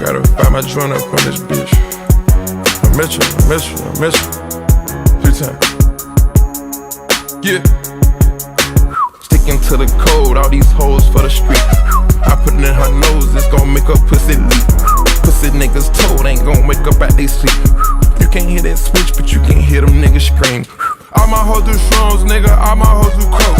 Gotta find my joint up on this bitch. I miss you, I miss you, I miss you. 3 times. Yeah. Sticking to the code, all these hoes for the street. I put it in her nose, it's gon' make her pussy leak. Pussy niggas told ain't gon' wake up out they sleep. You can't hear that switch, but you can hear them niggas scream. All my hoes do shrooms, nigga, all my hoes do coke.